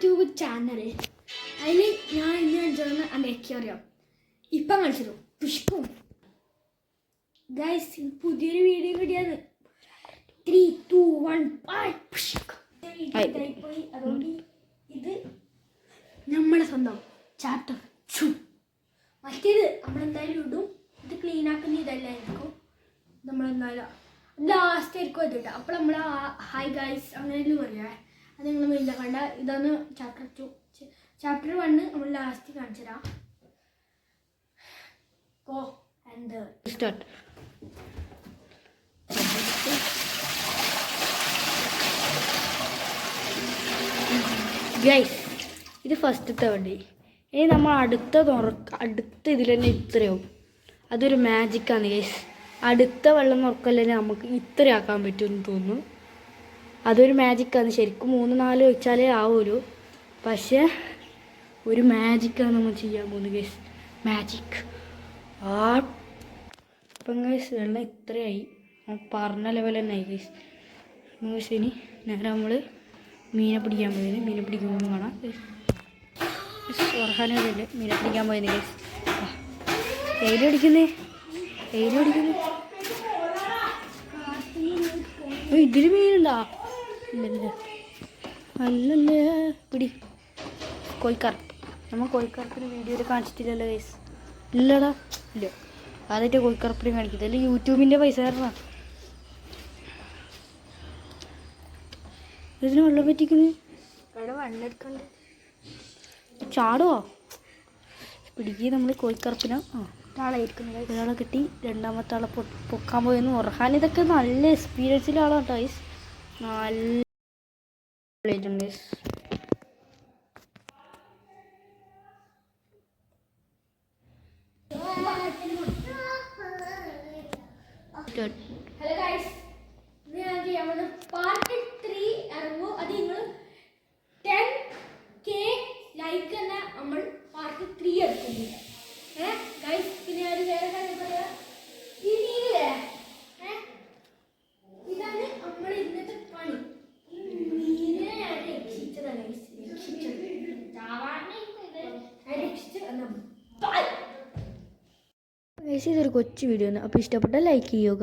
YouTube channel. അതിൽ ഞാൻ ഇന്ന് കളിച്ചോന്ന് എനിക്ക് അറിയാം. ഇപ്പം കളിച്ചിരും പുഷ്പും ഗൈസ്. പുതിയൊരു വീഡിയോ കിട്ടിയത് 3, 2, 1 പോയി. അതുകൊണ്ട് ഇത് നമ്മളെ സ്വന്തം ചാപ്റ്റർ 2. മറ്റേത് നമ്മളെന്തായാലും ഇടും. ഇത് ക്ലീൻ ആക്കുന്ന ഇതല്ലായിരിക്കും. നമ്മളെന്തായാലും ലാസ്റ്റ് ആയിരിക്കും അത് ഇട്ടാൽ. അപ്പോൾ നമ്മൾ ഹായ് ഗൈസ് അങ്ങനെ പറയാ. അത് നിങ്ങൾ മെയിൻ്റെ കണ്ട. ഇതാണ് ചാപ്റ്റർ 2. ചാപ്റ്റർ 1 നമ്മൾ ലാസ്റ്റ് കാണിച്ചു തരാം. Go and start. ഗൈസ് ഇത് ഫസ്റ്റത്തെ വണ്ടി. ഇനി നമ്മൾ അടുത്ത ഇതിൽ തന്നെ ഇത്രയാവും. അതൊരു മാജിക്കാണ് ഗൈസ്. അടുത്ത വെള്ളം തുറക്കല്ലേ നമുക്ക് ഇത്രയാക്കാൻ പറ്റുമെന്ന് തോന്നുന്നു. അതൊരു മാജിക്കാണ്. ശരിക്കും 3-4 വെച്ചാലേ ആവുമല്ലോ. പക്ഷേ ഒരു മാജിക്കാണ് നമ്മൾ ചെയ്യാൻ പോകുന്നത് ഗൈസ്. മാജിക്. അപ്പം ഗൈസ് വെള്ളം ഇത്രയായി. പറഞ്ഞ ലെവൽ തന്നെ ആയി ഗൈസ്. ഇനി നേരെ നമ്മൾ മീനെ പിടിക്കാൻ പോയത്. മീനെ പിടിക്കുമ്പോൾ കാണാം. ഉറക്കാനല്ലേ മീനെ പിടിക്കാൻ പോയത് ഗൈസ്. എയിലും അടിക്കുന്നേ. ഇതിൽ മീനുണ്ടാ? ഇല്ലല്ലേ. അല്ലല്ലേ. പിടി കോഴിക്കറുപ്പ്. നമ്മൾ കോഴിക്കറുപ്പിന് വീഡിയോയിൽ കാണിച്ചിട്ടില്ലല്ലോ ഗൈസ്. ഇല്ലടാ. ഇല്ല. ആദ്യമായിട്ട് കോഴിക്കറുപ്പിന് കാണിക്കുന്നത്. അല്ലെങ്കിൽ യൂട്യൂബിൻ്റെ പൈസ കാരണം ഇതിന് വെള്ളം പറ്റിക്കുന്നത്. അവിടെ വെള്ളമെടുക്കണ്ട്. ചാടുവോ? പിടിക്കുക നമ്മൾ കോഴിക്കറുപ്പിന്. ഒരാളെ കിട്ടി. രണ്ടാമത്തെ ആളെ പൊക്കാൻ പോയെന്ന് ഉറക്കാൻ. ഇതൊക്കെ നല്ല എക്സ്പീരിയൻസിലെ ആളാണ് ഗൈസ്. നല്ല ഗൈസ്. ഹലോ ഗൈസ്, ഞാൻ ചെയ്യാൻ പോകുന്നത് പാർട്ട് 3 ഇറങ്ങും. അത് നിങ്ങൾ 10K ലൈക്ക് തന്നെ നമ്മൾ പാർട്ട് 3 എടുക്കുന്നു. ഗൈസ് പിന്നെ ഒരു വേറെ കാര്യം പറയാം. ഈ മീനില്ലേ, ഇതാണ് നമ്മൾ ഇന്നത്തെ പണി. ഈ മീനിനെ ഞാൻ രക്ഷിച്ചതാണ് ഗൈസ്. ഇതൊരു കൊച്ചു വീഡിയോ ആണ്. അപ്പോൾ ഇഷ്ടപ്പെട്ടാൽ ലൈക്ക് ചെയ്യുക.